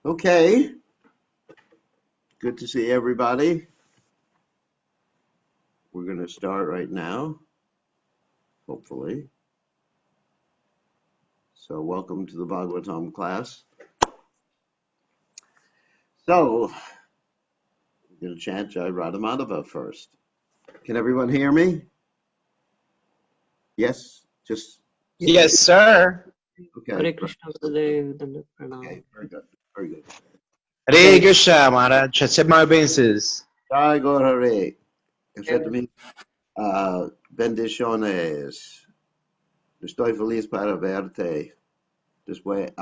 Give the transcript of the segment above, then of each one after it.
Okay, good to see everybody. We're going to start right now, hopefully. So welcome to the Bhagavatam class. So, we're going to chant Jai Radhamadhava first. Can everyone hear me? Yes? Just Yes, sir. okay. Hare Krishna Gurudev, Dandavat Pranam. Okay, very good. Very good. Hare Krishna, Maharaj. Accept my obeisances. Jai Gaur Hare. Accept-me bendiciones. Estoy feliz para verte. Después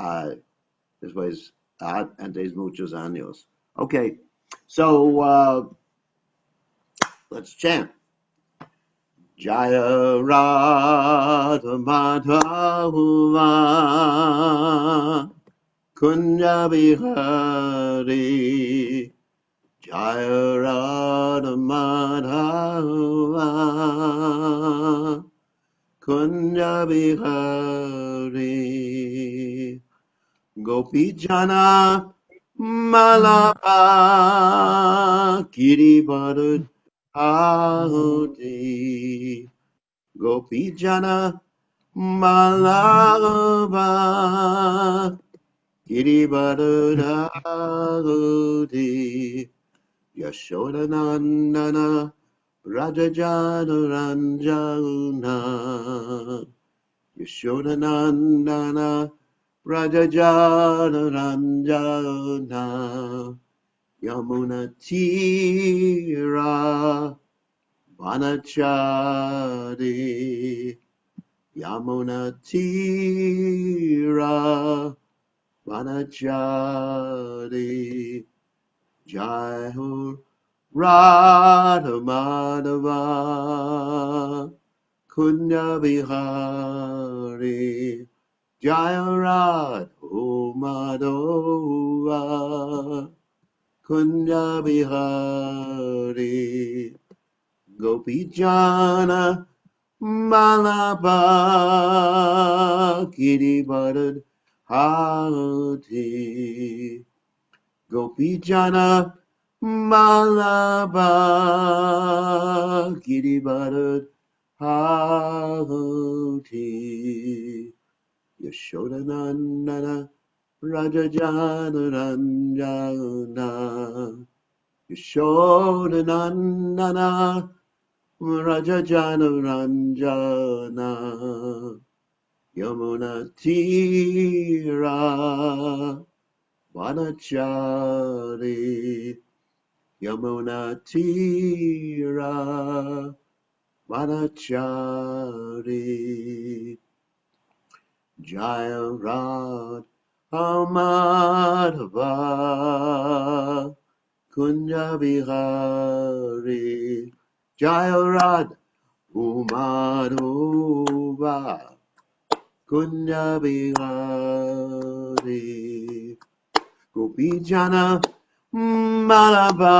antes muchos años. Okay, so let's chant. Jaya Radha Madhava Kunja Bihari Jaya Radha Madhava Kunja Bihari Gopi Jana Malapa Girivardhan Ahuti Gopi Jana Malapa Girivardhan Ahuti Yashodanandana Rajajana Ranjana Yashodanandana Rajajana Ranjana Yamuna Tira Vanachari Yamuna Tira Vanachari Jai Ho Radha Madhava Kunya Bihari Jaya Radha Madhava Kunya Bihari Gopi Jana Malaba Girivardhan Hati Gopi Jana Malaba Girivardhan Hati Yashodanandana Rajajana Ranjana Yashodanandana Rajajana Ranjana Yamuna Tira Vanachari Yamuna Tira Vanachari Jaya Radha Madhava Kunja Bihari Jaya Radha Madhava Kunja Bihari Gopi Jana Malaba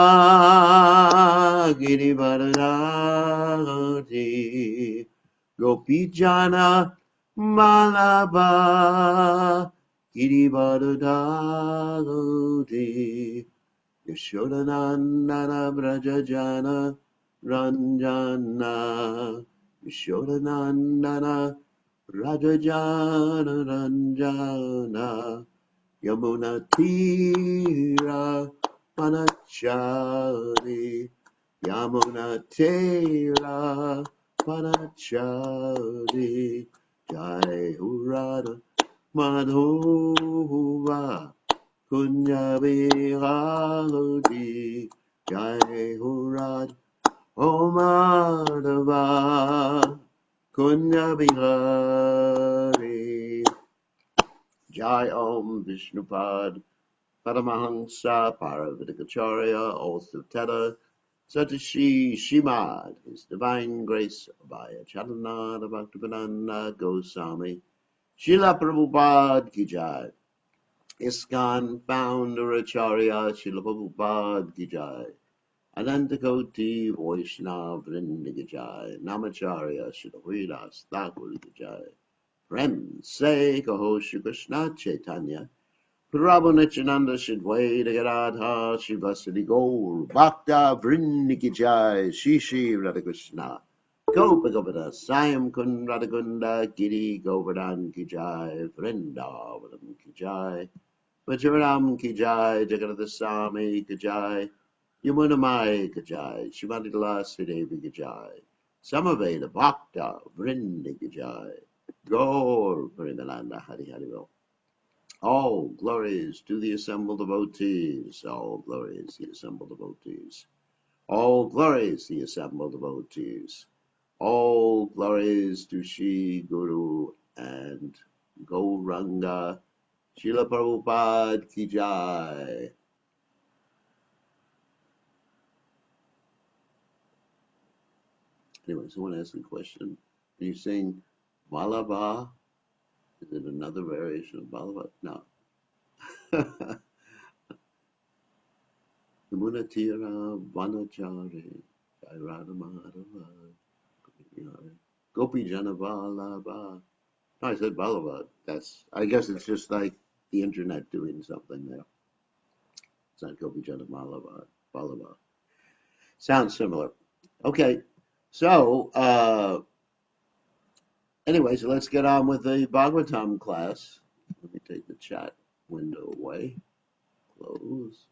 Girivardhari Gopi Jana Malaba Girivardhari Yashodanandana Brajajana Ranjana Yashodanandana Rajajana Ranjana Yamuna Tira Panachari Yamuna Tira Panachari Jai Radha Madhova Kunya Bihari Jai Radha Madhava Kunya Bihari Jai Om Vishnupad Paramahansa Paravidikacharya also Teta Satashi Shimad His Divine Grace Abhaya Chalanada Bhaktivedanta Goswami Srila Prabhupada Ki Jai ISKCON Founder Acharya Srila Prabhupada Ki Jai Anantakoti Vaishnava Vrinda Ki Jai Namacharya Srila Hridas Thakur Ki Jai Prem Se Kaho Shri Krishna Chaitanya Prabhu Nityananda Shidwai Radha Shivasadi Gaur Bhakta Vrindiki Jai Shishi Radhakrishna Gopa Gopada Sayam Kun Radhakunda Giri Govardhan Ki Jai Vrindavanam Ki Jai Vajaram Ki Jai Jagannath Swami Ki Jai Yamuna Mai Ki Jai Shivani Lasi Devi Ki Jai Samaveda Bhakta Vrindiki Jai Gaur Parimalanda Hari Hari Vel. All glories to the assembled devotees. All glories the assembled devotees. All glories the assembled devotees. All glories to Shri Guru and Gauranga. Srila Prabhupada Ki Jai. Anyway, someone asked a question. Are you saying Malava? Is it another variation of Malava? No. Munatira Vanachari Jairada Madhava Gopi Janavalabha. No, I said Balava. I guess it's just like the internet doing something there. It's not Gopi Janavalabha. Balava. Sounds similar. Okay. So, anyway, so let's get on with the Bhagavatam class. Let me take the chat window away. Close.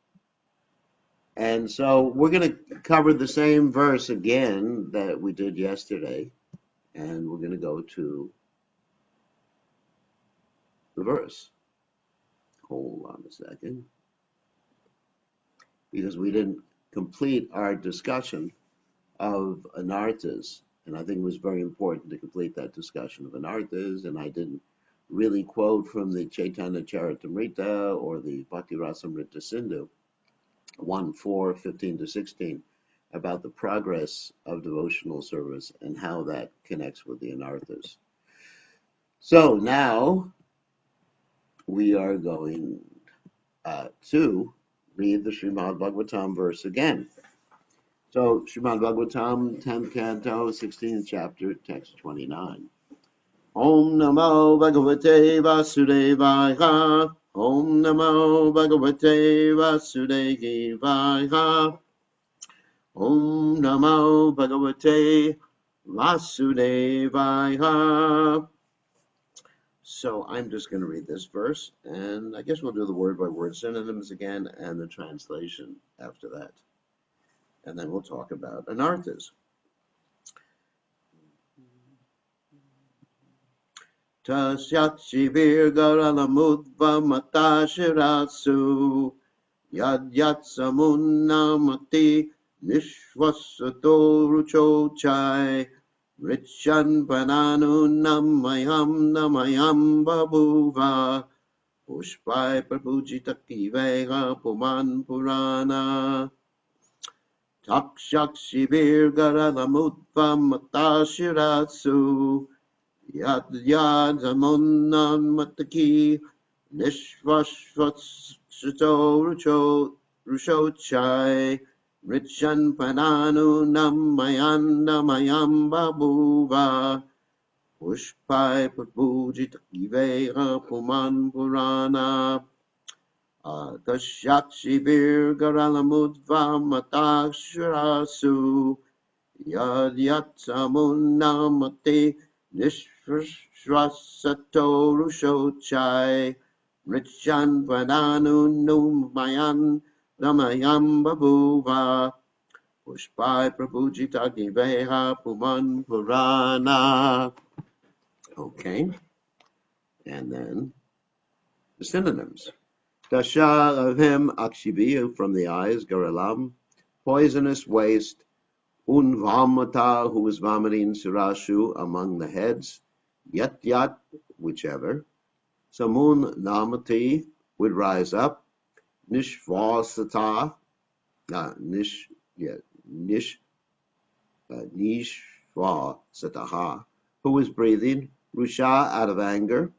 And so we're going to cover the same verse again that we did yesterday. And we're going to go to the verse. Hold on a second. Because we didn't complete our discussion of Anarthas. And I think it was very important to complete that discussion of Anarthas. And I didn't really quote from the Chaitanya Charitamrita or the Bhakti Rasamrita Sindhu 1:4, 15 to 16, about the progress of devotional service and how that connects with the Anarthas. So now we are going to read the Srimad Bhagavatam verse again. So Srimad Bhagavatam, 10th canto, 16th chapter, text 29. Om Namo Bhagavate Vasudevaya. Om Namo Bhagavate Vasudevaya. Om Namo Bhagavate Vasudevaya. So I'm just going to read this verse, and I guess we'll do the word-by-word synonyms again and the translation after that. And then we'll talk about Anarthas. Tasyat shivir garalamudva matashirasu yad yat samunnamati nishvasato ruchochai richan pananu namayam babuva pushpai prabhujita kivega puman purana takshak shivir garalamudva matashirasu Yad yad zamunan mataki nishvashvatsito rushochai richan pananu namayam babuva pushpai prabhujita kivera puman purana Adashyakshi virgaralamudva matashrasu yad yat zamunamate Nishvasato rushochai richan vananu numayan namayam babuva pushpai prabhujita giveha puman purana. Okay, and then the synonyms. Dasha of him akshibiyu from the eyes, garalam, poisonous waste, Unvamata, who was vomiting Surashu among the heads, Yat, whichever, Samun Namati would rise up, Nishvasata, Nishvasataha, who was breathing, Rusha out of anger,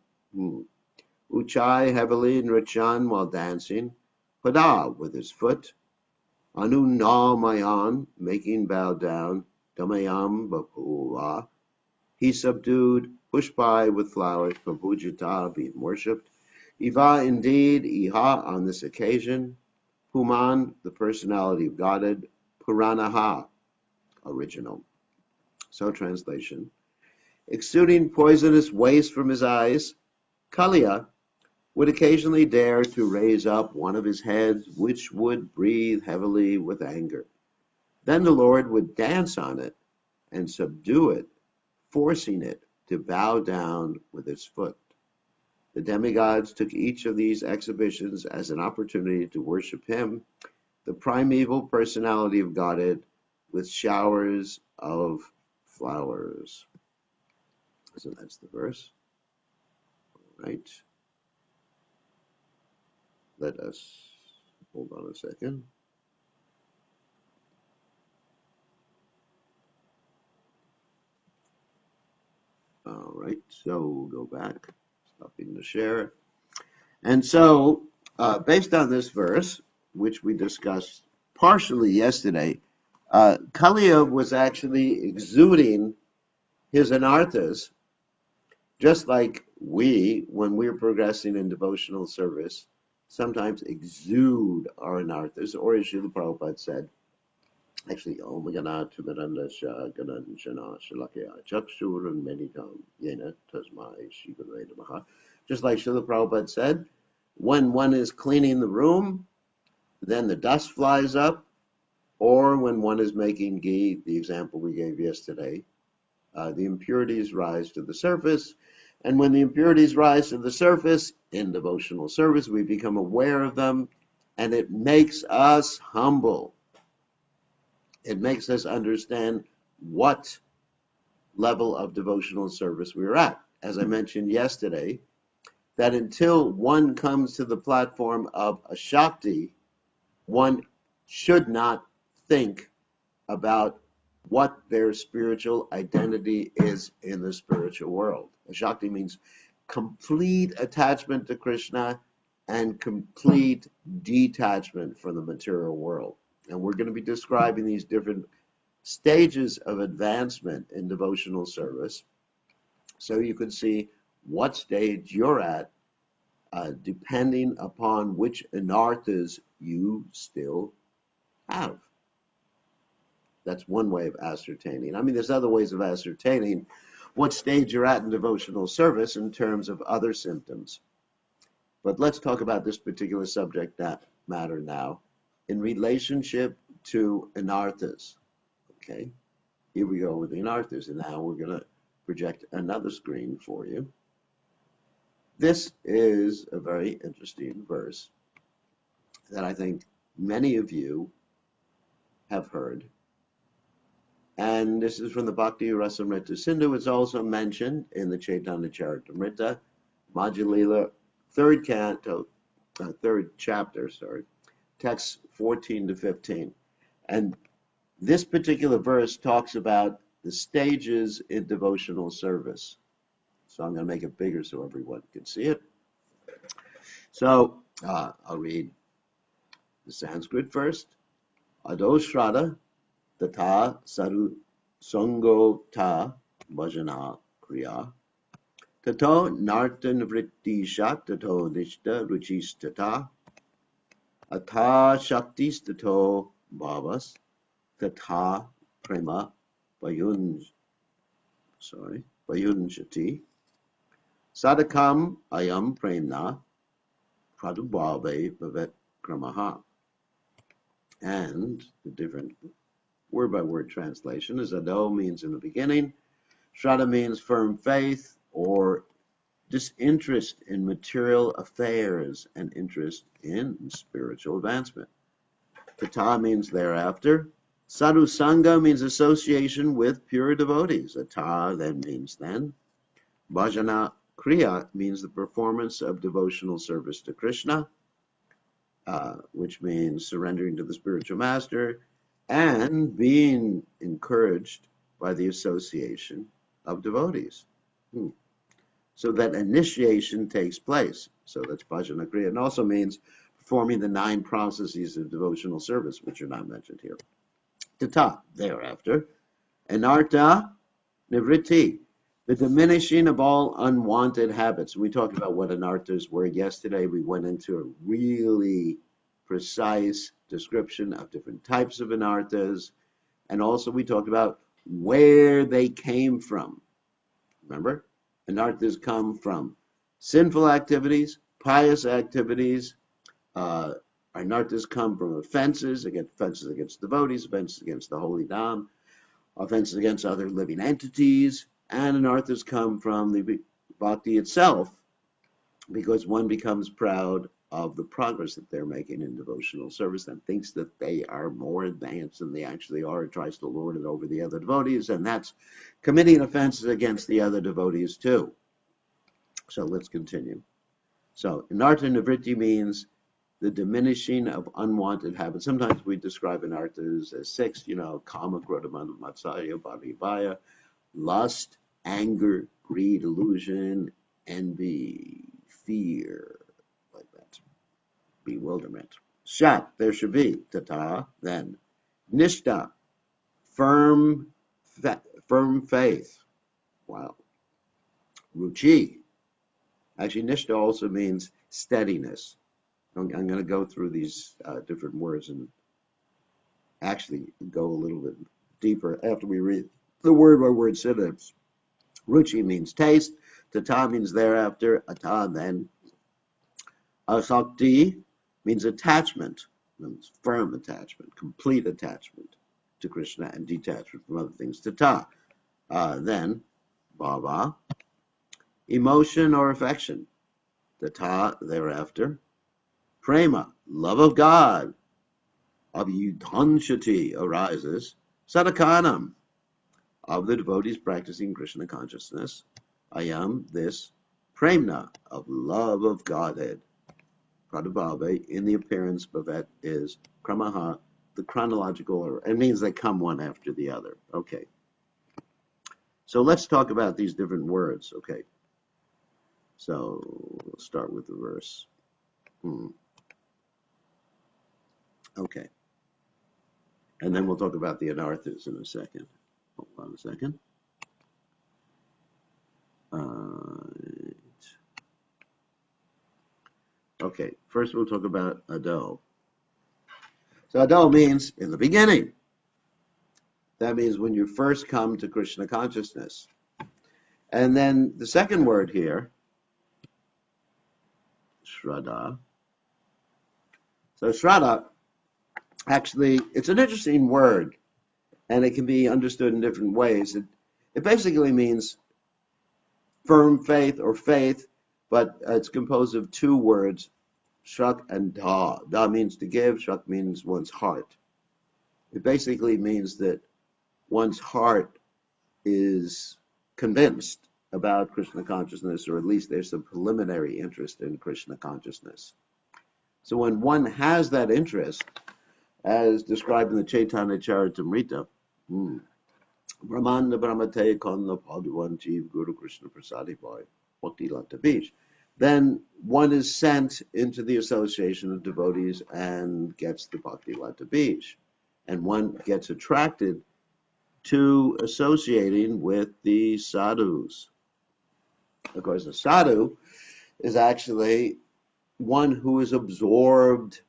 Uchai heavily, Nrichan while dancing, Pada with his foot, Anu na mayan, making bow down, Damayam bapuva, he subdued, Pushpai with flowers, Prabhujita being worshipped, Iva, indeed, Iha, on this occasion, Puman, the personality of Godhead, Puranaha, original. So translation. Exuding poisonous waste from his eyes, Kaliya would occasionally dare to raise up one of his heads, which would breathe heavily with anger. Then the Lord would dance on it and subdue it, forcing it to bow down with its foot. The demigods took each of these exhibitions as an opportunity to worship him, the primeval personality of Godhead, with showers of flowers. So that's the verse. All right. Let us hold on a second. All right, so we'll go back, stopping the share. And so, based on this verse, which we discussed partially yesterday, Kaliya was actually exuding his anarthas, just like we, when we're progressing in devotional service, sometimes exude our anarthas, or as Srila Prabhupada said, actually, Om Gana Tumaranda Sha Gananjana Shalakya Chakshur and Meditam Yena Tasmai Shigure Namaha. Just like Srila Prabhupada said, when one is cleaning the room, then the dust flies up, or when one is making ghee, the example we gave yesterday, the impurities rise to the surface. And when the impurities rise to the surface in devotional service, we become aware of them, and it makes us humble. It makes us understand what level of devotional service we're at. As I mentioned yesterday, that until one comes to the platform of a Shakti, one should not think about what their spiritual identity is in the spiritual world. A Shakti means complete attachment to Krishna and complete detachment from the material world. And we're going to be describing these different stages of advancement in devotional service so you can see what stage you're at depending upon which anarthas you still have. That's one way of ascertaining. I mean, there's other ways of ascertaining what stage you're at in devotional service in terms of other symptoms. But let's talk about this particular subject matter now in relationship to anarthas. Okay, here we go with the anarthas, and now we're going to project another screen for you. This is a very interesting verse that I think many of you have heard. And this is from the Bhakti Rasamrita Sindhu. It's also mentioned in the Chaitanya Charitamrita, Madhya-lila, third chapter, texts 14 to 15. And this particular verse talks about the stages in devotional service. So I'm going to make it bigger so everyone can see it. So I'll read the Sanskrit first. Ado Shraddha Tata Saru Sango Ta Bhajana Kriya Tato Nartan Vritti Shat Tato Nishta Ruchis Tata Atha Shaktis Tato Bhavas Tata Prema Vayunjati Sadakam Ayam Premna Pradubhave Bhavet Kramaha. And the different word-by-word translation is Ado means in the beginning, Shraddha means firm faith or disinterest in material affairs and interest in spiritual advancement. Tata means thereafter. Sadhu Sangha means association with pure devotees. Ata then means then. Bhajana Kriya means the performance of devotional service to Krishna, which means surrendering to the spiritual master and being encouraged by the association of devotees. So that initiation takes place. So that's Bhajana Kriya. It also means performing the 9 processes of devotional service, which are not mentioned here. Tata, thereafter. Anartha Nivritti. The diminishing of all unwanted habits. We talked about what Anarthas were yesterday. We went into a really precise description of different types of Anarthas. And also we talked about where they came from. Remember? Anarthas come from sinful activities, pious activities. Anarthas come from offenses against devotees, offenses against the holy Dham, offenses against other living entities, and anarthas come from the bhakti itself, because one becomes proud of the progress that they're making in devotional service and thinks that they are more advanced than they actually are, and tries to lord it over the other devotees, and that's committing offenses against the other devotees too. So let's continue. So anartha nivritti means the diminishing of unwanted habits. Sometimes we describe anarthas as six, kama, krodha, matsarya, bhavibhaya, lust, anger, greed, illusion, envy, fear, like that, bewilderment. Shat, there should be, tata, then. Nishta, firm faith. Wow. Ruchi, actually nishta also means steadiness. I'm going to go through these different words and actually go a little bit deeper after we read the word by word synonyms. Ruchi means taste. Tata means thereafter. Ata, then. Asakti means attachment, means firm attachment, complete attachment to Krishna and detachment from other things. Tata, then. Bhava, emotion or affection. Tata, thereafter. Prema, love of God. Abhyudhanshati arises. Sadakanam, of the devotees practicing Krishna consciousness. Ayam, this. Premna, of love of Godhead. Pradabhave, in the appearance, Bhavet is Kramaha, the chronological order. It means they come one after the other. Okay. So let's talk about these different words. Okay. So we'll start with the verse. Okay. And then we'll talk about the anarthas in a second. Hold on a second. Okay, first we'll talk about ado. So ado means in the beginning. That means when you first come to Krishna consciousness. And then the second word here, shraddha. So shraddha, actually, it's an interesting word, and it can be understood in different ways. It basically means firm faith or faith, but it's composed of two words, shrak and da. Da means to give, shrak means one's heart. It basically means that one's heart is convinced about Krishna consciousness, or at least there's some preliminary interest in Krishna consciousness. So when one has that interest, as described in the Chaitanya Charitamrita, Brahmanda Brahmate Konna Paduvan Jeev Guru Krishna Prasadi Boy, Bhakti Lata Beach, then one is sent into the association of devotees and gets the Bhakti Lata Beach. And one gets attracted to associating with the sadhus. Of course, a sadhu is actually one who is absorbed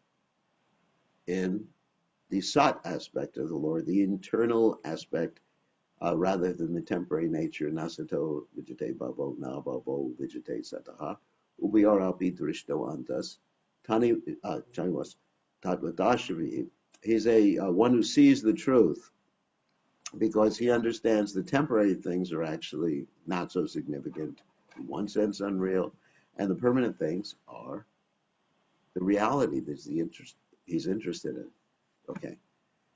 in the sat aspect of the Lord, the internal aspect, rather than the temporary nature, nasato vijate bhavo, na bhavo vijate sataha, ubiyarapi drishto antas, tani chanvas tatvadashavi. He's one who sees the truth, because he understands the temporary things are actually not so significant, in one sense unreal, and the permanent things are the reality that he's interested in. Okay,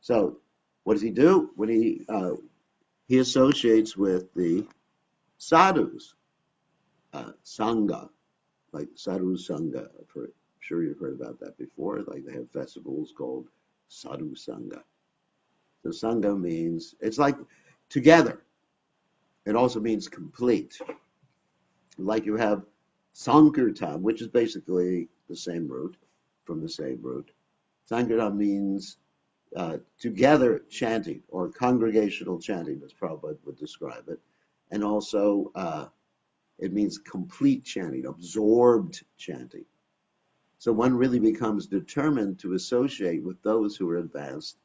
so what does he do when he associates with the sadhus, sangha, like sadhu sangha? I'm sure you've heard about that before. Like they have festivals called sadhu sangha. So sangha means, it's like together. It also means complete. Like you have sankirtan, which is basically the same root, from the same root. Sankirtan means together chanting, or congregational chanting, as Prabhupada would describe it. and also it means complete chanting, absorbed chanting. So one really becomes determined to associate with those who are advanced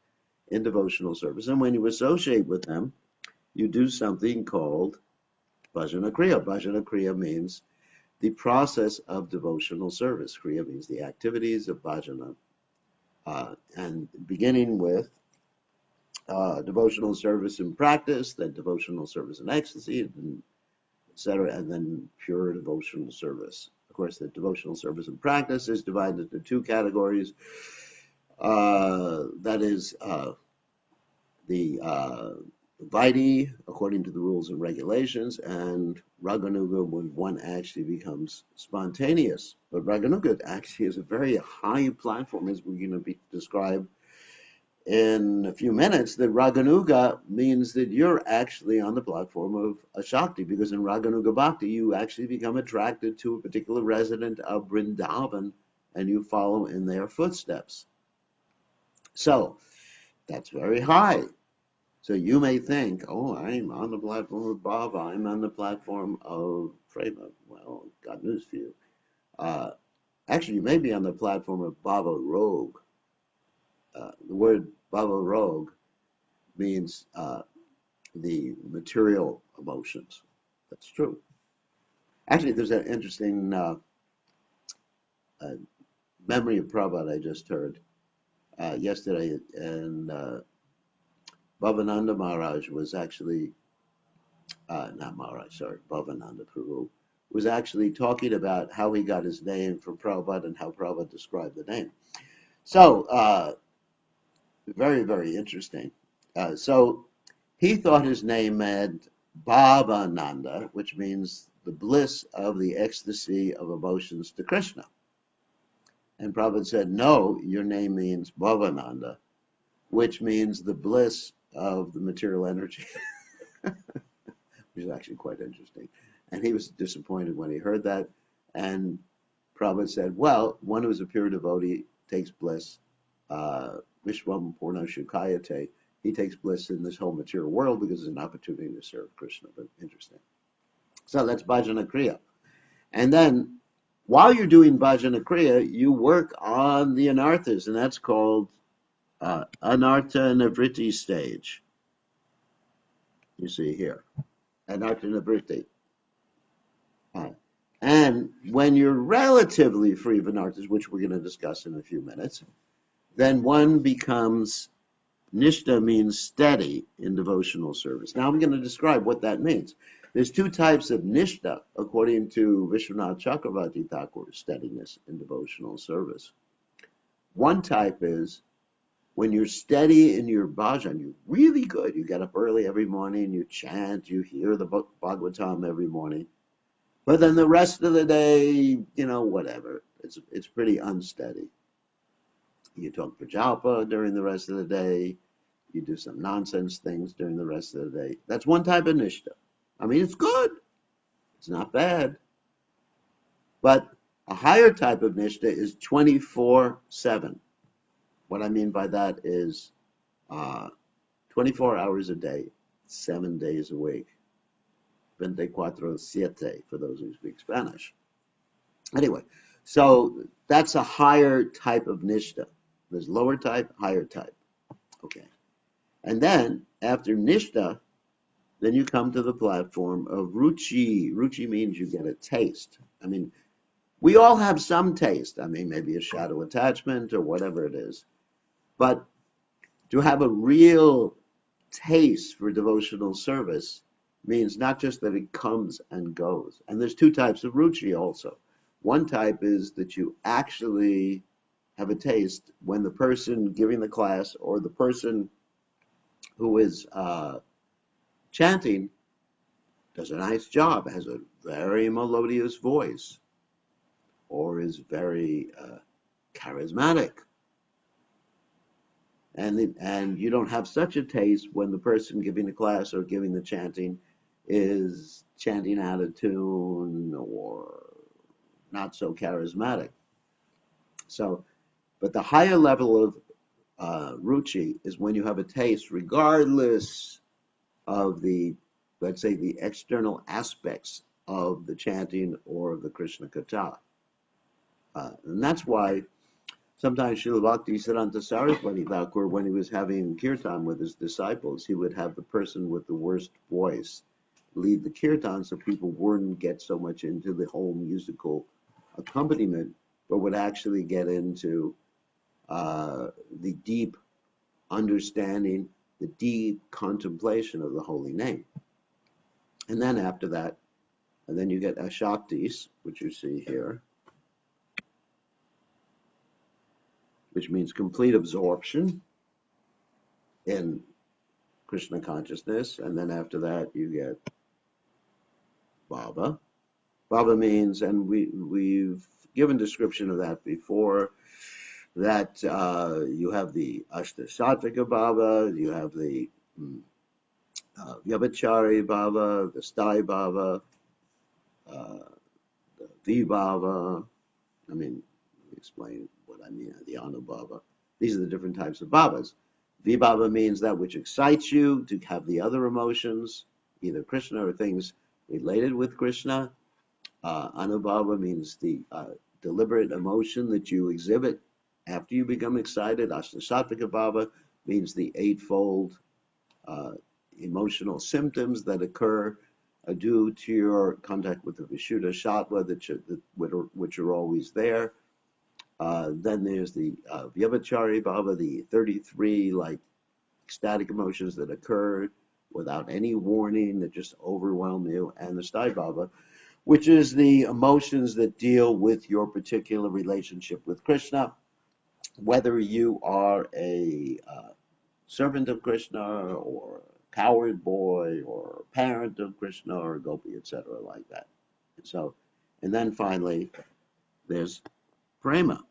in devotional service. And when you associate with them, you do something called bhajana kriya. Bhajana kriya means the process of devotional service. Kriya means the activities of bhajana. And beginning with devotional service in practice, then devotional service in ecstasy, and etc., and then pure devotional service. Of course, the devotional service in practice is divided into two categories. That is the Vaidhi, according to the rules and regulations, and Raganuga when one actually becomes spontaneous. But Raganuga actually is a very high platform, as we're going to describe in a few minutes, that Raganuga means that you're actually on the platform of a Shakti, because in Raganuga Bhakti, you actually become attracted to a particular resident of Vrindavan and you follow in their footsteps. So that's very high. So you may think, oh, I'm on the platform of Baba, I'm on the platform of Prema. Well, got news for you. Actually, you may be on the platform of Baba Rogue. The word Baba Rogue means the material emotions. That's true. Actually, there's an interesting memory of Prabhupada I just heard yesterday, and Bhavananda Maharaj was actually, not Maharaj, sorry, Bhavananda Prabhu, was actually talking about how he got his name from Prabhupada and how Prabhupada described the name. So, very, very interesting. So he thought his name meant Bhavananda, which means the bliss of the ecstasy of emotions to Krishna. And Prabhupada said, no, your name means Bhavananda, which means the bliss of the material energy, which is actually quite interesting. And he was disappointed when he heard that. And Prabhupada said, well, one who is a pure devotee takes bliss, Vishwam Purna Shukayate, he takes bliss in this whole material world because it's an opportunity to serve Krishna. But interesting. So that's Bhajana Kriya. And then while you're doing Bhajana Kriya, you work on the Anarthas, and that's called Anartha Nivritti stage. You see here, Anartha Nivritti. And when you're relatively free of Anarthas, which we're going to discuss in a few minutes, then one becomes, Nishta means steady in devotional service. Now I'm going to describe what that means. There's two types of Nishta, according to Vishwanath Chakravarti Thakur's steadiness in devotional service. One type is when you're steady in your bhajan, you're really good. You get up early every morning, you chant, you hear the Bhagavatam every morning. But then the rest of the day, whatever. It's pretty unsteady. You talk prajalpa during the rest of the day. You do some nonsense things during the rest of the day. That's one type of nishta. I mean, it's good. It's not bad. But a higher type of nishta is 24/7. What I mean by that is 24 hours a day, 7 days a week. 24/7 for those who speak Spanish. Anyway, so that's a higher type of nishta. There's lower type, higher type. Okay. And then after nishta, then you come to the platform of ruchi. Ruchi means you get a taste. I mean, we all have some taste. I mean, maybe a shadow attachment or whatever it is. But to have a real taste for devotional service means not just that it comes and goes. And there's two types of ruchi also. One type is that you actually have a taste when the person giving the class or the person who is chanting does a nice job, has a very melodious voice, or is very charismatic. And you don't have such a taste when the person giving the class or giving the chanting is chanting out of tune or not so charismatic. So, but the higher level of ruchi is when you have a taste, regardless of the let's say, the external aspects of the chanting or of the Krishna Katha. And that's why sometimes Srila Bhaktisiddhanta Saraswati Thakur, when he was having kirtan with his disciples, he would have the person with the worst voice lead the kirtan so people wouldn't get so much into the whole musical accompaniment, but would actually get into the deep understanding, the deep contemplation of the holy name. And then after that, and then you get Ashaktis, which you see here, which means complete absorption in Krishna consciousness. And then after that, you get Bhava. Bhava means, and we've given description of that before, that you have the Ashtasattvika Bhava, you have the Vyabhachari Bhava, the Sthai Bhava, the Vibhava. I mean, let me explain what I mean, the Anubhava. These are the different types of bhavas. Vibhava means that which excites you to have the other emotions, either Krishna or things related with Krishna. Anubhava means the deliberate emotion that you exhibit after you become excited. Ashtasattvika Bhava means the eightfold emotional symptoms that occur due to your contact with the Vishuddha Sattva, which are always there. Then there's the Vyabhachari Bhava, the 33 like ecstatic emotions that occur without any warning that just overwhelm you, and the Sthai Bhava, which is the emotions that deal with your particular relationship with Krishna, whether you are a servant of Krishna or a coward boy or a parent of Krishna or a gopi, etc., like that. So, and then finally, there's prema.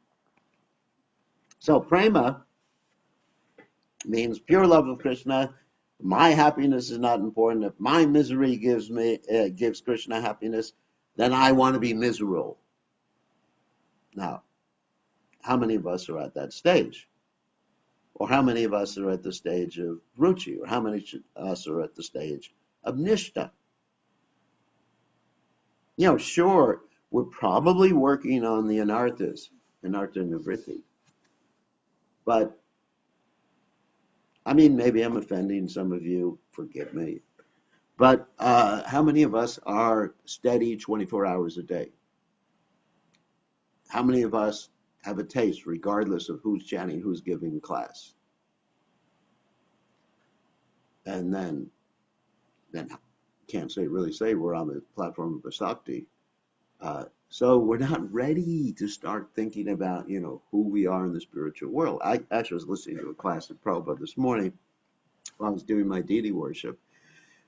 So prema means pure love of Krishna. My happiness is not important. If my misery gives Krishna happiness, then I want to be miserable. Now, how many of us are at that stage? Or how many of us are at the stage of ruchi? Or how many of us are at the stage of nishta? You know, sure, we're probably working on the anarthas, anartha nivritti. But, I mean, maybe I'm offending some of you, forgive me. But how many of us are steady 24 hours a day? How many of us have a taste, regardless of who's chanting, who's giving class? And then can't really say we're on the platform of Vasakti. So we're not ready to start thinking about, who we are in the spiritual world. I actually was listening to a class at Prabhupada this morning while I was doing my deity worship.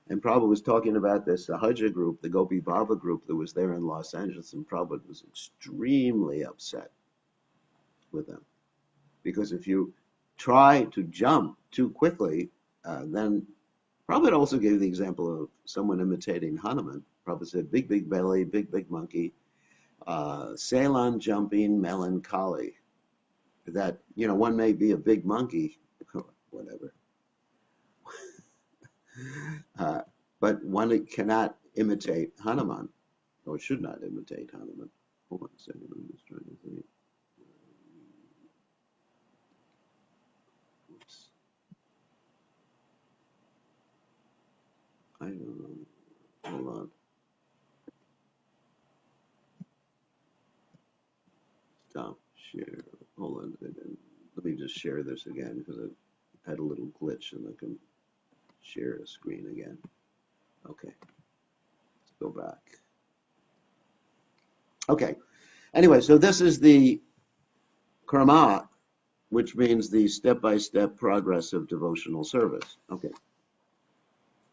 And Prabhupada was talking about this Sahaja group, the Gopi Bhava group that was there in Los Angeles, and Prabhupada was extremely upset with them. Because if you try to jump too quickly, then Prabhupada also gave the example of someone imitating Hanuman. Prabhupada said, big, big belly, big, big monkey, Ceylon jumping melancholy. That, one may be a big monkey, whatever. But one cannot imitate Hanuman, or should not imitate Hanuman. Hold on a second, I'm just trying to think. Oops. I don't know. Hold on. Stop share. Hold on. Let me just share this again because I had a little glitch and I can share a screen again. Okay. Let's go back. Okay. Anyway, so this is the krama, which means the step-by-step progress of devotional service. Okay.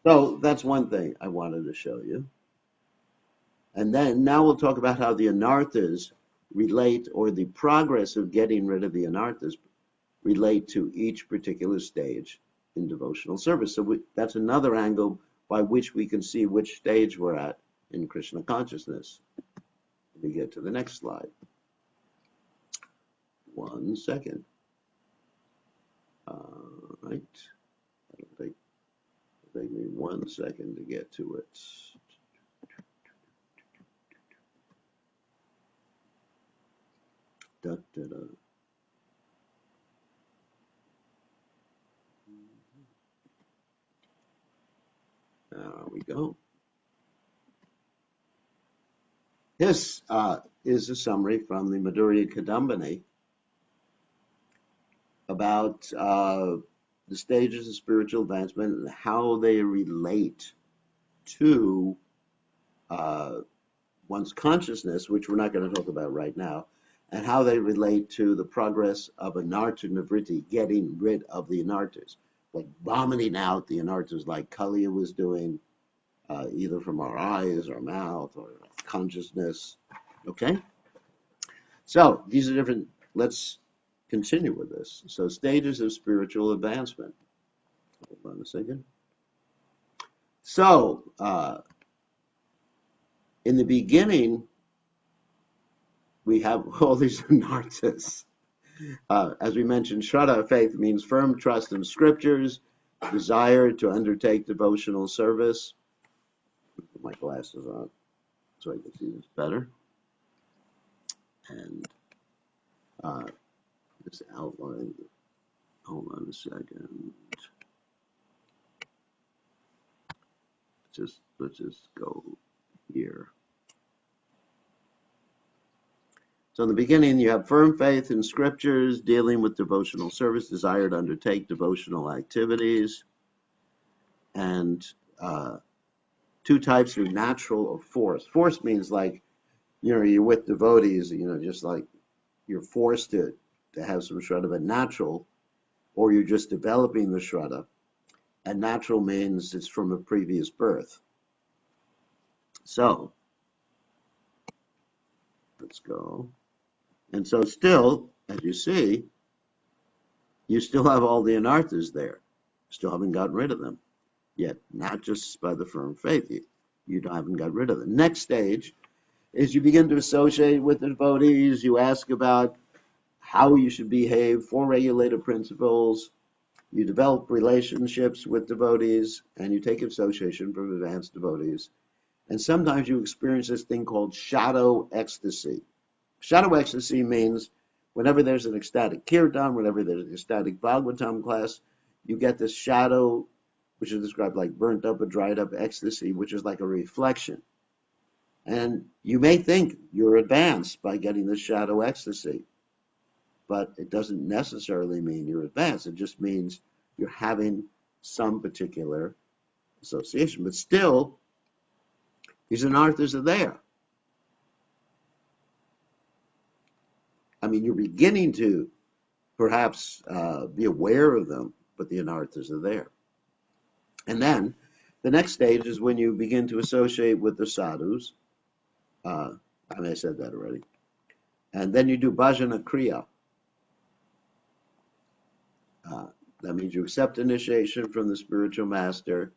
So that's one thing I wanted to show you. And then now we'll talk about how the anarthas relate, or the progress of getting rid of the anarthas relate to each particular stage in devotional service. So that's another angle by which we can see which stage we're at in Krishna consciousness. Let me get to the next slide. 1 second. Right. That'll take me 1 1 second to get to it. Da, da, da. There we go. This is a summary from the Madhurya Kadambini about the stages of spiritual advancement and how they relate to one's consciousness, which we're not going to talk about right now, and how they relate to the progress of anartha nivritti, getting rid of the anarthas, like vomiting out the anarthas like Kaliya was doing, either from our eyes, our mouth, or consciousness. Okay? So these are different. Let's continue with this. So stages of spiritual advancement. Hold on a second. So in the beginning, we have all these anarthas. As we mentioned, Shraddha, faith, means firm trust in scriptures, desire to undertake devotional service. Put my glasses on so I can see this better. And this outline, hold on a second. Let's just go here. So in the beginning, you have firm faith in scriptures, dealing with devotional service, desire to undertake devotional activities, and two types are natural or forced. Forced means like, you're with devotees, just like you're forced to have some shraddha, but natural, or you're just developing the shraddha. And natural means it's from a previous birth. So, let's go. And so still, as you see, you still have all the anarthas there. Still haven't gotten rid of them yet, not just by the firm faith. You haven't got rid of them. Next stage is you begin to associate with the devotees. You ask about how you should behave, 4 regulative principles. You develop relationships with devotees, and you take association from advanced devotees. And sometimes you experience this thing called shadow ecstasy. Shadow ecstasy means whenever there's an ecstatic kirtan, whenever there's an ecstatic Bhagavatam class, you get this shadow, which is described like burnt up or dried up ecstasy, which is like a reflection. And you may think you're advanced by getting this shadow ecstasy, but it doesn't necessarily mean you're advanced. It just means you're having some particular association. But still, these anarthas are there. I mean, you're beginning to perhaps be aware of them, but the anarthas are there. And then the next stage is when you begin to associate with the sadhus. I may have said that already. And then you do bhajana kriya. That means you accept initiation from the spiritual master.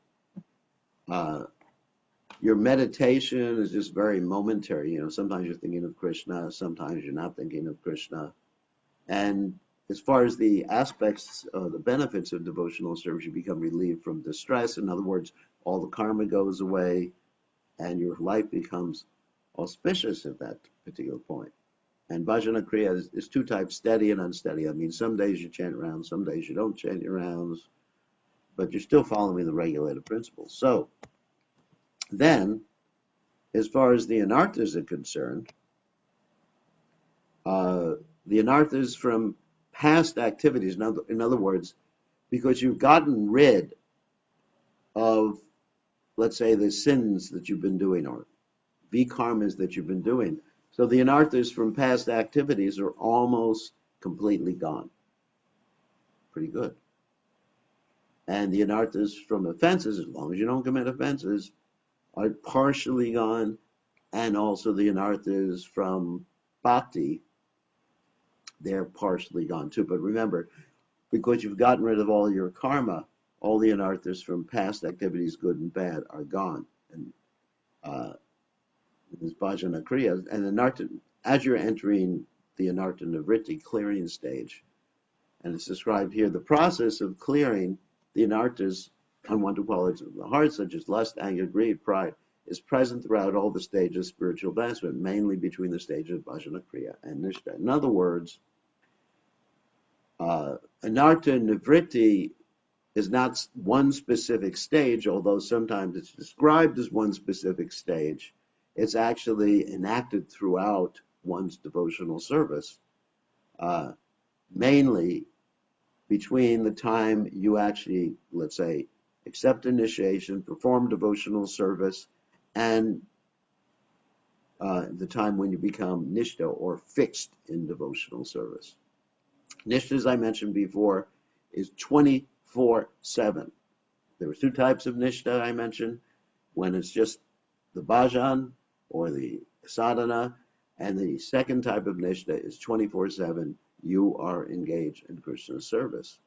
Your meditation is just very momentary. Sometimes you're thinking of Krishna, sometimes you're not thinking of Krishna. And as far as the aspects, the benefits of devotional service, you become relieved from distress. In other words, all the karma goes away, and your life becomes auspicious at that particular point. And bhajana kriya is 2 types, steady and unsteady. I mean, some days you chant rounds, some days you don't chant your rounds, but you're still following the regulative principles. So then, as far as the anarthas are concerned, the anarthas from past activities, in other words, because you've gotten rid of, let's say, the sins that you've been doing, or vikarmas that you've been doing. So the anarthas from past activities are almost completely gone. Pretty good. And the anarthas from offenses, as long as you don't commit offenses, are partially gone. And also the anarthas from bhakti, they're partially gone too. But remember, because you've gotten rid of all your karma, all the anarthas from past activities, good and bad, are gone. And this bhajana kriya, and anartha, as you're entering the anartha nivritti clearing stage, and it's described here, the process of clearing the anarthas Unwanted qualities of the heart, such as lust, anger, greed, pride, is present throughout all the stages of spiritual advancement, mainly between the stages of bhajana, kriya, and nishta. In other words, anartha nivritti is not one specific stage, although sometimes it's described as one specific stage. It's actually enacted throughout one's devotional service, mainly between the time you actually, let's say, accept initiation, perform devotional service, and the time when you become nishta, or fixed in devotional service. Nishta, as I mentioned before, is 24/7. There were two types of nishta I mentioned, when it's just the bhajan or the sadhana, and the second type of nishta is 24/7. You are engaged in Krishna's service.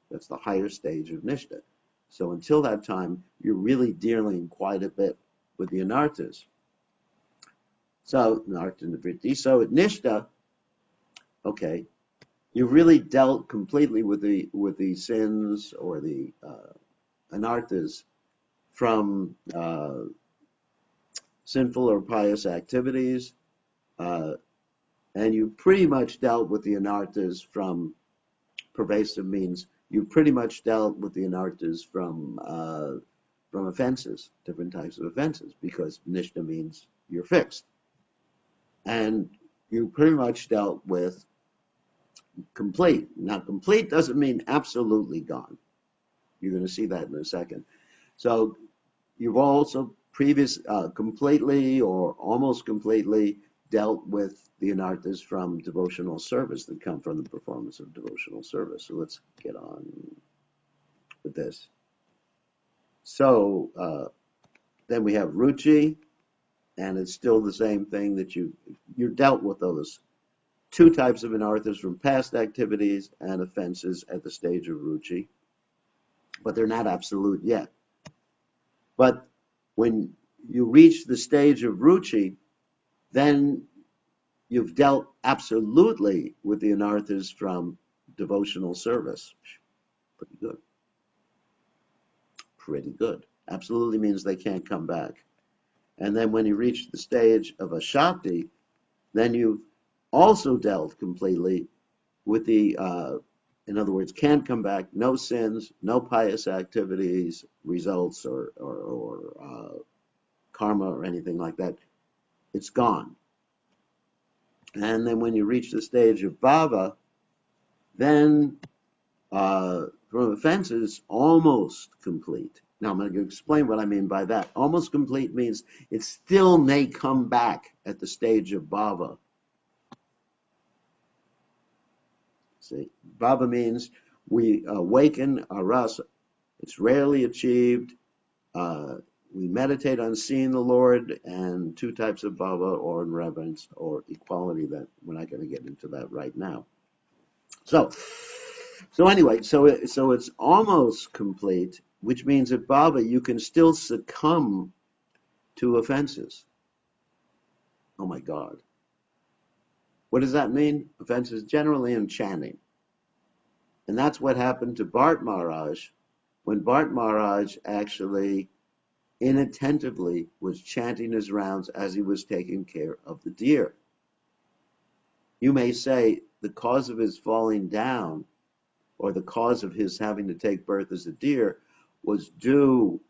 That's the higher stage of nishta. So until that time, you're really dealing quite a bit with the anarthas. So, anartha nivritti. So at nishta, okay, you've really dealt completely with the sins or the anarthas from sinful or pious activities, and you pretty much dealt with the anarthas from pervasive means. You pretty much dealt with the anarthas from offenses, different types of offenses, because nishta means you're fixed, and you pretty much dealt with complete. Now, complete doesn't mean absolutely gone. You're going to see that in a second. So you've also completely or almost completely dealt with the anarthas from devotional service that come from the performance of devotional service. So let's get on with this. So then we have ruchi, and it's still the same thing that you're dealt with those two types of anarthas from past activities and offenses at the stage of ruchi, but they're not absolute yet. But when you reach the stage of ruchi, then you've dealt absolutely with the anarthas from devotional service. Pretty good. Pretty good. Absolutely means they can't come back. And then when you reach the stage of ashakti, then you've also dealt completely with the, in other words, can't come back, no sins, no pious activities, results, or karma or anything like that. It's gone. And then when you reach the stage of bhava, then from offenses, almost complete. Now I'm going to explain what I mean by that. Almost complete means it still may come back at the stage of bhava. See, bhava means we awaken our rasa. It's rarely achieved. We meditate on seeing the Lord, and two types of bhava, or in reverence or equality, that we're not going to get into that right now. So anyway, so it's almost complete, which means at bhava you can still succumb to offenses. Oh my God. What does that mean? Offenses generally in chanting. And that's what happened to Bharat Maharaj when Bharat Maharaj actually inattentively was chanting his rounds as he was taking care of the deer. You may say the cause of his falling down, or the cause of his having to take birth as a deer, was due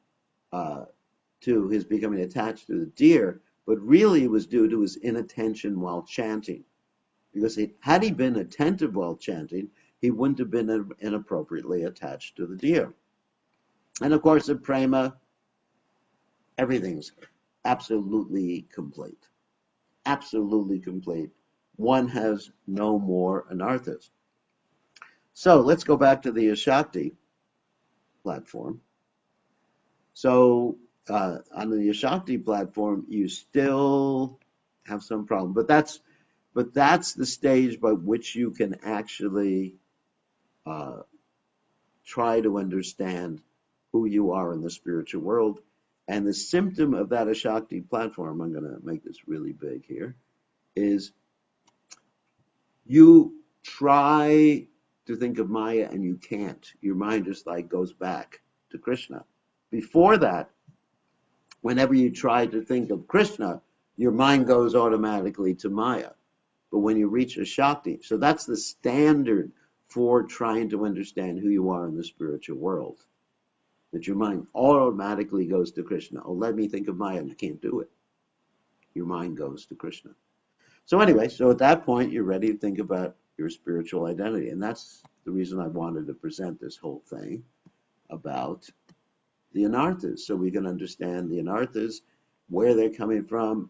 to his becoming attached to the deer, but really it was due to his inattention while chanting. Because had he been attentive while chanting, he wouldn't have been inappropriately attached to the deer. And of course, at prema, everything's absolutely complete. Absolutely complete. One has no more anarthas. So let's go back to the Ashakti platform. So on the Ashakti platform, you still have some problem, but that's the stage by which you can actually try to understand who you are in the spiritual world. And the symptom of that Ashakti platform, I'm going to make this really big here, is you try to think of Maya and you can't. Your mind just like goes back. to Krishna. Before that, whenever you try to think of Krishna, your mind goes automatically to Maya. But when you reach a Shakti, so that's the standard for trying to understand who you are in the spiritual world, that your mind automatically goes to Krishna. Oh, let me think of Maya, and I can't do it. Your mind goes to Krishna. So anyway, so at that point, you're ready to think about your spiritual identity. And that's the reason I wanted to present this whole thing about the Anarthas, so we can understand the Anarthas, where they're coming from,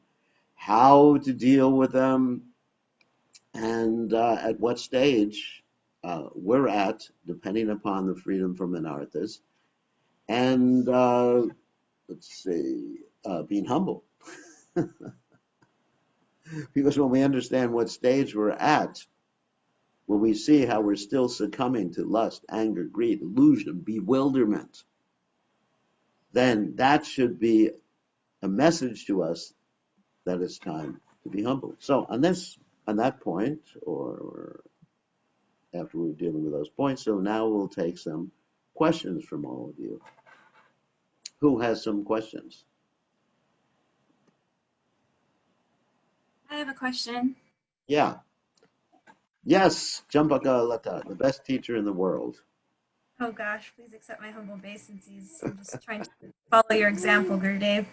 how to deal with them, and at what stage we're at, depending upon the freedom from Anarthas, and let's see, being humble. Because when we understand what stage we're at, when we see how we're still succumbing to lust, anger, greed, illusion, bewilderment, then that should be a message to us that it's time to be humble. So on that point, or after we're dealing with those points, so now we'll take some questions from all of you. Who has some questions? I have a question. Yeah. Yes, Champaka Lata, the best teacher in the world. Oh gosh, please accept my humble obeisances. I'm just trying to follow your example, Gurudev.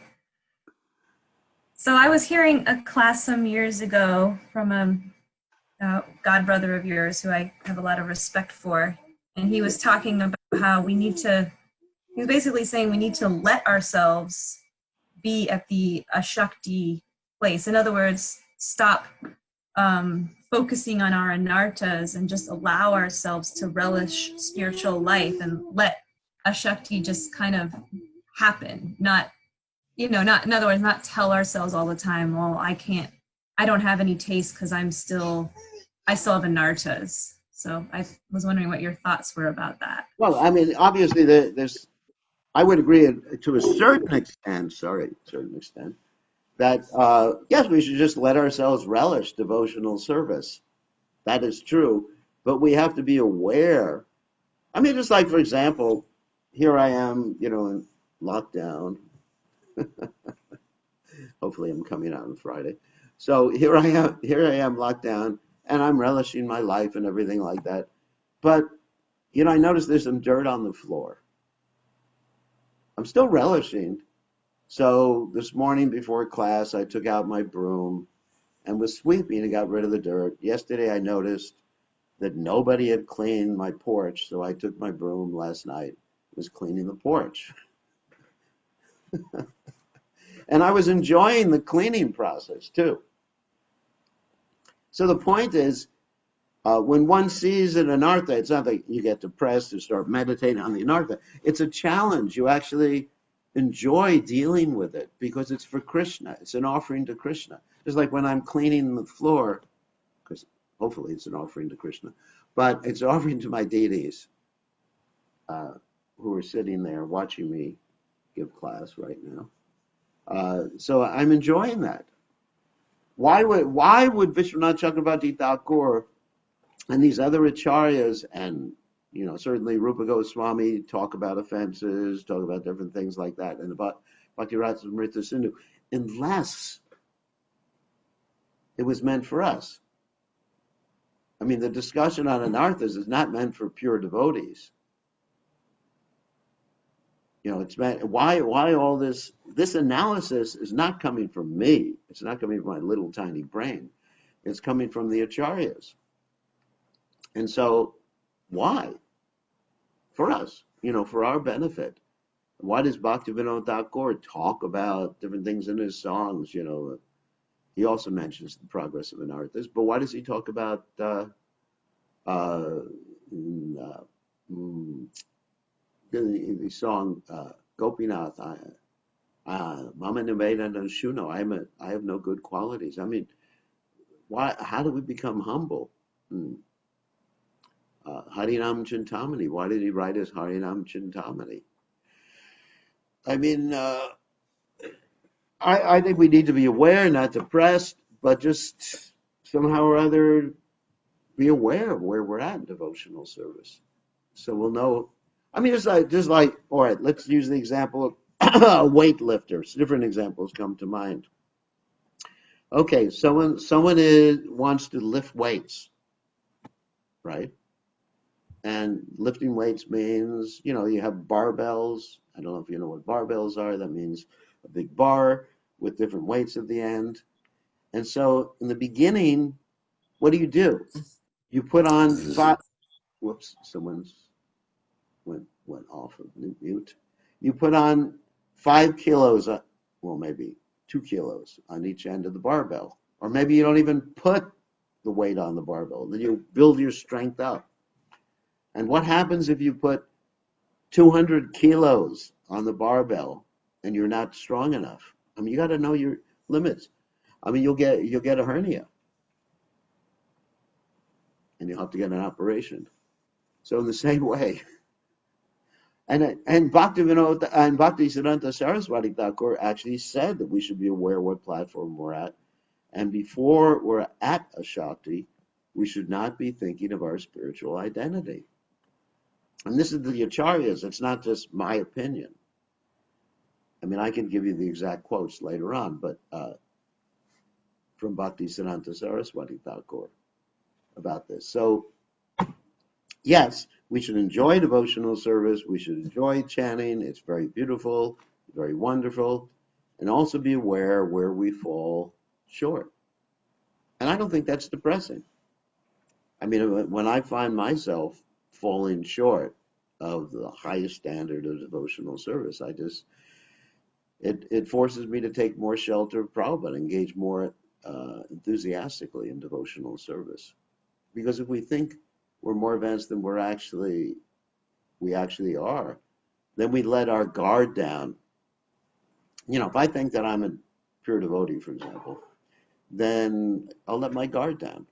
So I was hearing a class some years ago from a god brother of yours who I have a lot of respect for. And he was talking about how he was basically saying we need to let ourselves be at the Ashakti place. In other words, stop focusing on our anarthas and just allow ourselves to relish spiritual life and let Ashakti just kind of happen. Not, in other words, not tell ourselves all the time, well, I don't have any taste because I still have anarthas. So I was wondering what your thoughts were about that. Well, I mean, obviously, I would agree to a certain extent, that yes, we should just let ourselves relish devotional service. That is true, but we have to be aware. I mean, just like, for example, here I am, in lockdown. Hopefully I'm coming out on Friday. So here I am locked down, and I'm relishing my life and everything like that. But, I noticed there's some dirt on the floor. I'm still relishing. So this morning before class, I took out my broom and was sweeping and got rid of the dirt. Yesterday, I noticed that nobody had cleaned my porch, so I took my broom last night, was cleaning the porch. And I was enjoying the cleaning process too. So the point is, when one sees an anartha, it's not that you get depressed and start meditating on the anartha. It's a challenge. You actually enjoy dealing with it because it's for Krishna. It's an offering to Krishna. Just like when I'm cleaning the floor, because hopefully it's an offering to Krishna, but it's an offering to my deities who are sitting there watching me give class right now. So I'm enjoying that. Why would Vishwanath Chakravarti Thakur and these other acharyas and certainly Rupa Goswami talk about offenses, talk about different things like that, and about Bhakti-Rasamrita Sindhu, unless it was meant for us. I mean, the discussion on anarthas is not meant for pure devotees. It's meant, why all this analysis is not coming from me. It's not coming from my little tiny brain. It's coming from the acharyas. And so, why? For us, for our benefit. Why does Bhaktivinoda Thakur talk about different things in his songs? He also mentions the progress of anarthas, but why does he talk about the song Gopinath? Mama Nivedana Shuno. I have no good qualities. I mean, why? How do we become humble? Harinam Chintamani. Why did he write as Harinam Chintamani? I mean, I think we need to be aware, not depressed, but just somehow or other be aware of where we're at in devotional service. So we'll know, I mean, just like, all right, let's use the example of weightlifters. Different examples come to mind. Okay, someone wants to lift weights, right? And lifting weights means, you have barbells. I don't know if you know what barbells are. That means a big bar with different weights at the end. And so in the beginning, what do? You put on five, whoops, someone's went off of mute. You put on 5 kilos, well, maybe 2 kilos on each end of the barbell. Or maybe you don't even put the weight on the barbell. Then you build your strength up. And what happens if you put 200 kilos on the barbell and you're not strong enough? I mean, you got to know your limits. I mean, you'll get a hernia, and you'll have to get an operation. So in the same way, and Bhaktisiddhanta Saraswati Thakur actually said that we should be aware what platform we're at, and before we're at a Shakti, we should not be thinking of our spiritual identity. And this is the Acharyas. It's not just my opinion. I mean, I can give you the exact quotes later on, but from Bhaktisiddhanta Saraswati Thakur about this. So, yes, we should enjoy devotional service. We should enjoy chanting. It's very beautiful, very wonderful, and also be aware where we fall short. And I don't think that's depressing. I mean, when I find myself falling short of the highest standard of devotional service, it forces me to take more shelter of Prabhupada, engage more enthusiastically in devotional service. Because if we think we're more advanced than we actually are, then we let our guard down. If I think that I'm a pure devotee, for example, then I'll let my guard down.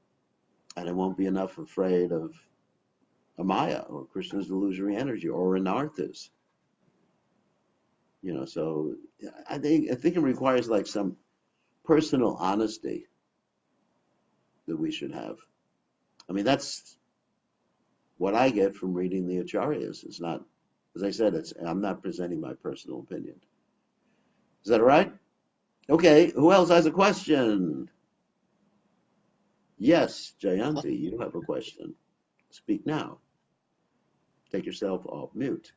And I won't be enough afraid of Amaya or Krishna's illusory energy or Anarthas. So I think it requires like some personal honesty that we should have. I mean, that's what I get from reading the Acharyas. It's not, as I said, I'm not presenting my personal opinion. Is that all right? Okay, who else has a question? Yes, Jayanti, you have a question. Speak now. Take yourself off mute.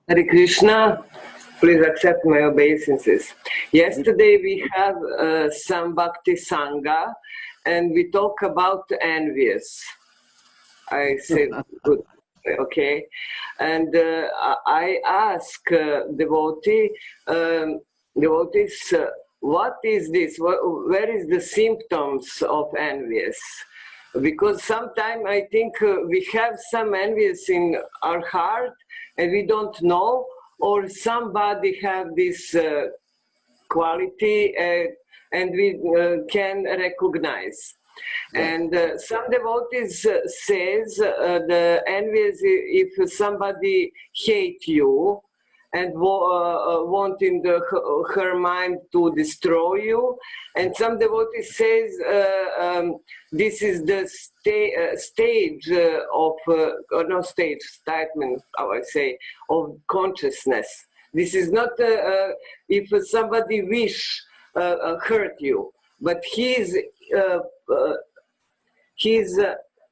Hare Krishna, please accept my obeisances. Yesterday we have some Bhakti Sangha and we talk about envious. I said good, okay. And I ask devotees, what is this? Where is the symptoms of envious? Because sometimes I think we have some envious in our heart and we don't know, or somebody have this quality and we can recognize. And some devotees says the envious if somebody hate you and wanting her mind to destroy you. And some devotees says this is the stage of, or no stage, statement, how I say, of consciousness. This is not if somebody wish hurt you, but he's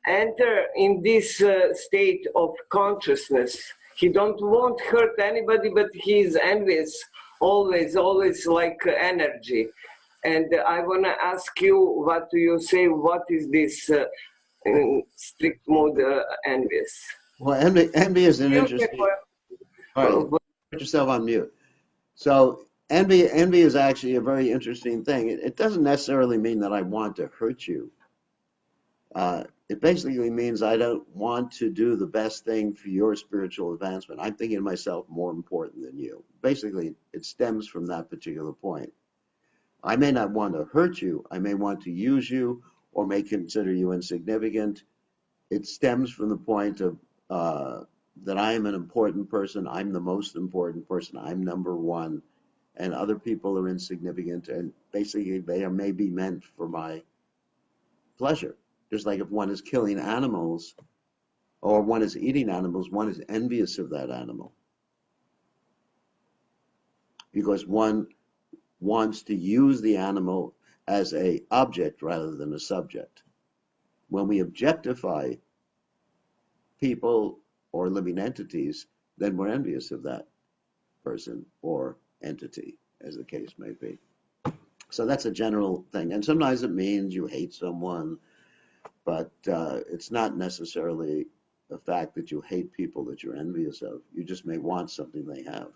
enter in this state of consciousness. He don't want to hurt anybody, but he's envious, always like energy. And I want to ask you, what do you say? What is this in strict mode envious? Well, envy is an interesting. All right, put yourself on mute. So envy is actually a very interesting thing. It doesn't necessarily mean that I want to hurt you. It basically means I don't want to do the best thing for your spiritual advancement. I'm thinking of myself more important than you. Basically, it stems from that particular point. I may not want to hurt you. I may want to use you or may consider you insignificant. It stems from the point of that I am an important person. I'm the most important person. I'm number one. And other people are insignificant. And basically, they are maybe meant for my pleasure. Just like if one is killing animals, or one is eating animals, one is envious of that animal. Because one wants to use the animal as a object rather than a subject. When we objectify people or living entities, then we're envious of that person or entity, as the case may be. So that's a general thing. And sometimes it means you hate someone, but it's not necessarily the fact that you hate people that you're envious of. You just may want something they have.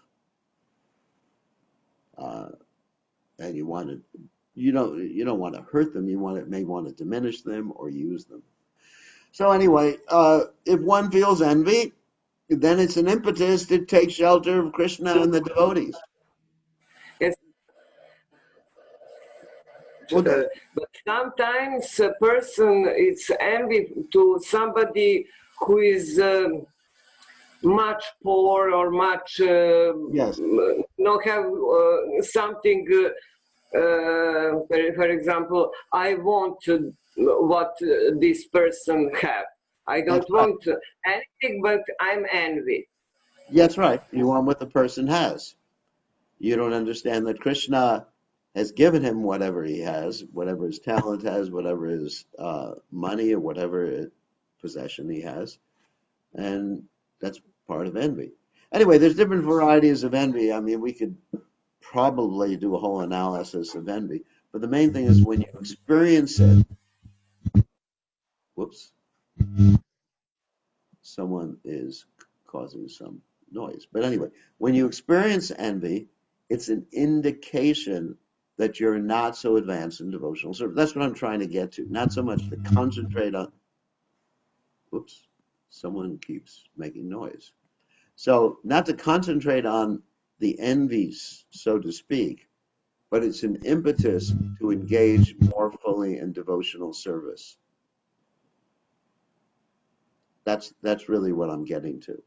And you want to, you don't want to hurt them. You may want to diminish them or use them. So anyway, if one feels envy, then it's an impetus to take shelter of Krishna and the devotees. Yes. Okay. But sometimes a person is envy to somebody who is much poor or much Yes. not have something. For example, I want what this person have. I don't That's right. want anything, but I'm envy. That's right. You want what the person has. You don't understand that Krishna has given him whatever he has, whatever his talent has, whatever his money or whatever possession he has. And that's part of envy. Anyway, there's different varieties of envy. I mean, we could probably do a whole analysis of envy. But the main thing is when you experience it, whoops, someone is causing some noise. But anyway, when you experience envy, it's an indication that you're not so advanced in devotional service. That's what I'm trying to get to. Not so much to concentrate on, whoops, someone keeps making noise. So not to concentrate on the envies, so to speak, but it's an impetus to engage more fully in devotional service. That's really what I'm getting to.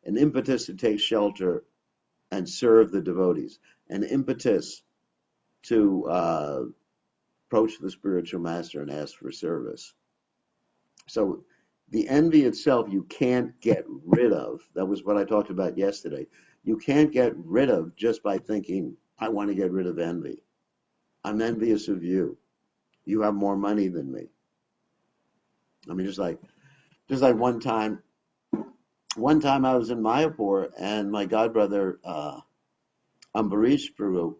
An impetus to take shelter and serve the devotees. An impetus to approach the spiritual master and ask for service. So the envy itself you can't get rid of. That was what I talked about yesterday. You can't get rid of just by thinking, I want to get rid of envy. I'm envious of you. You have more money than me. I mean, just like one time I was in Mayapur and my godbrother Ambarish Prabhu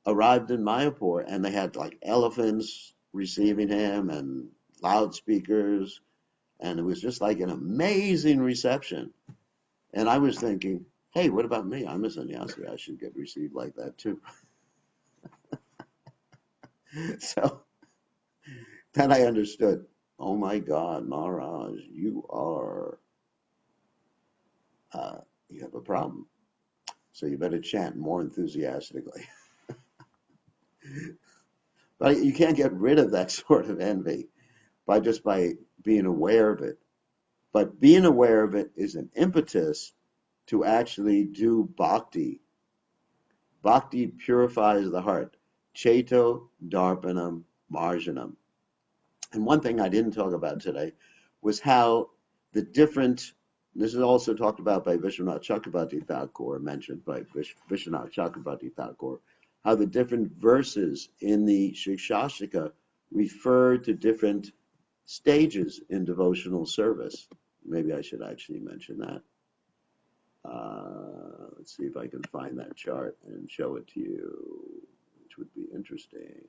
arrived in Mayapur and they had like elephants receiving him and loudspeakers, and it was just like an amazing reception. And I was thinking, hey, what about me? I'm a sannyasi. I should get received like that too. So then I understood, oh my God, Maharaj, you have a problem. So you better chant more enthusiastically. But you can't get rid of that sort of envy by being aware of it. But being aware of it is an impetus to actually do bhakti. Bhakti purifies the heart. Cheto darpanam marjanam. And one thing I didn't talk about today was how the different, this is also talked about by Vishwanath Chakrabarti Thakur, mentioned by Vishwanath Chakrabarti Thakur, how the different verses in the Shikshashika refer to different stages in devotional service. Maybe I should actually mention that. Let's see if I can find that chart and show it to you, which would be interesting.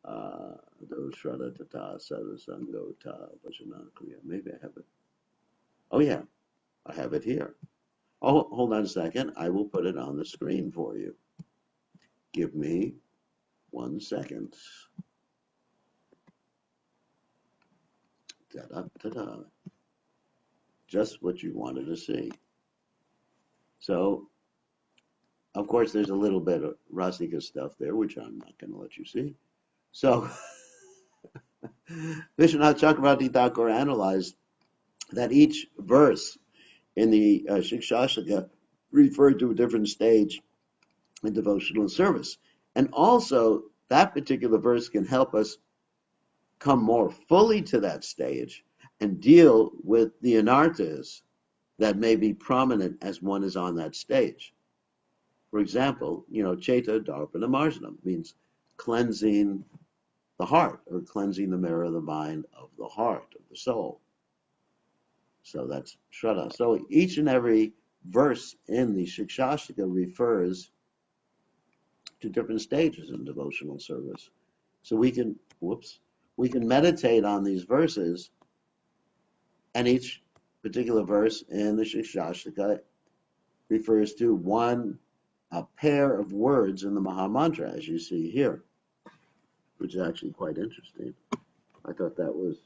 Shraddha Tata Sarvasango Ta Vajana Kriya. Maybe I have it. Oh yeah, I have it here. Oh, hold on a second. I will put it on the screen for you. Give me 1 second. Ta-da-ta-da. Just what you wanted to see. So, of course, there's a little bit of Rasika stuff there, which I'm not going to let you see. So, Vishwanath Chakrabarti Thakur analyzed that each verse in the Shikshashika referred to a different stage in devotional service. And also, that particular verse can help us come more fully to that stage and deal with the anarthas that may be prominent as one is on that stage. For example, Cheta Darpana Marjanam means cleansing the heart, or cleansing the mirror of the mind of the heart, of the soul. So that's Shraddha. So each and every verse in the Shikshashtika refers to different stages in devotional service. So we can meditate on these verses, and each particular verse in the Shikshashtika refers to a pair of words in the Mahamantra, as you see here, which is actually quite interesting. I thought that was,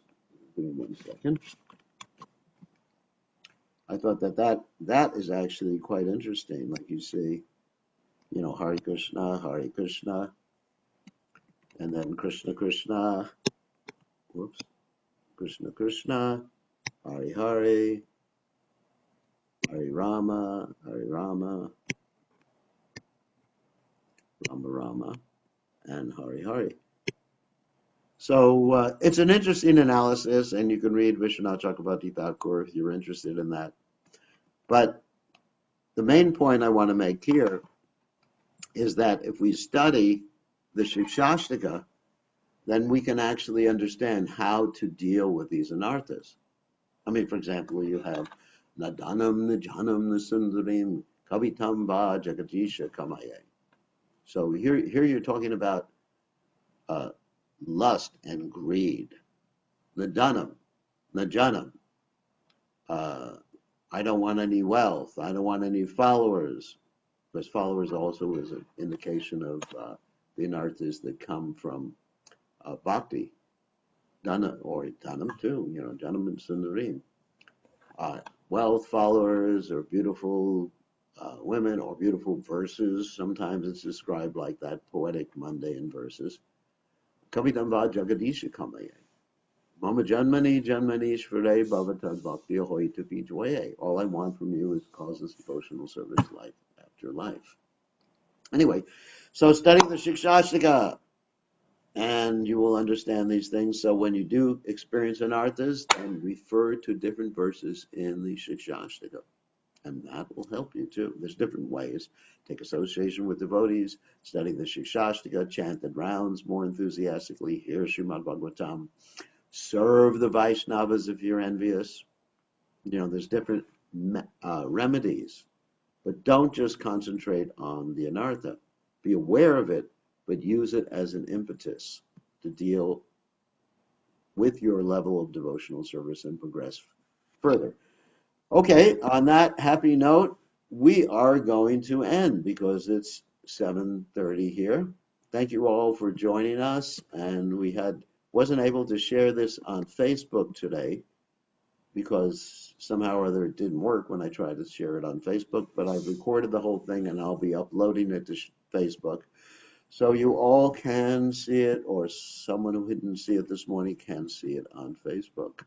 give me 1 second. I thought that is actually quite interesting. Like you see, Hare Krishna, and then Krishna Krishna, Krishna Krishna, Hare Hare, Hare Rama, Rama Rama, and Hare Hare. So it's an interesting analysis, and you can read Vishwanath Chakravarti Thakur if you're interested in that. But the main point I want to make here is that if we study the Shikshashtika, then we can actually understand how to deal with these anarthas. I mean, for example, you have Nadanam, Nijanam, Nisundarim, Kavitam Va Jagadisha Kamaye. So here you're talking about lust and greed. Nadanam, Najanam. I don't want any wealth. I don't want any followers. Because followers also is an indication of the anarthas that come from bhakti. Dana, or Dhanam too, Janam and Sundarim. Wealth, followers, or beautiful women, or beautiful verses. Sometimes it's described like that, poetic, mundane verses. Kavitam va jagadisha kamaye. Mama janmani shvare bhavatad bhakti ahoitupi joye. All I want from you is causeless devotional service life after life. Anyway, so studying the Shikshashtika, and you will understand these things. So when you do experience anarthas, then refer to different verses in the Shikshashtika, and that will help you too. There's different ways. Take association with devotees, study the Shikshashtika, chant the rounds more enthusiastically, hear Srimad Bhagavatam, serve the Vaishnavas if you're envious. There's different remedies, but don't just concentrate on the anartha. Be aware of it, but use it as an impetus to deal with your level of devotional service and progress further. Okay, on that happy note, we are going to end because it's 7:30 here. Thank you all for joining us, and wasn't able to share this on Facebook today because somehow or other it didn't work when I tried to share it on Facebook, but I've recorded the whole thing and I'll be uploading it to Facebook. So you all can see it, or someone who didn't see it this morning can see it on Facebook.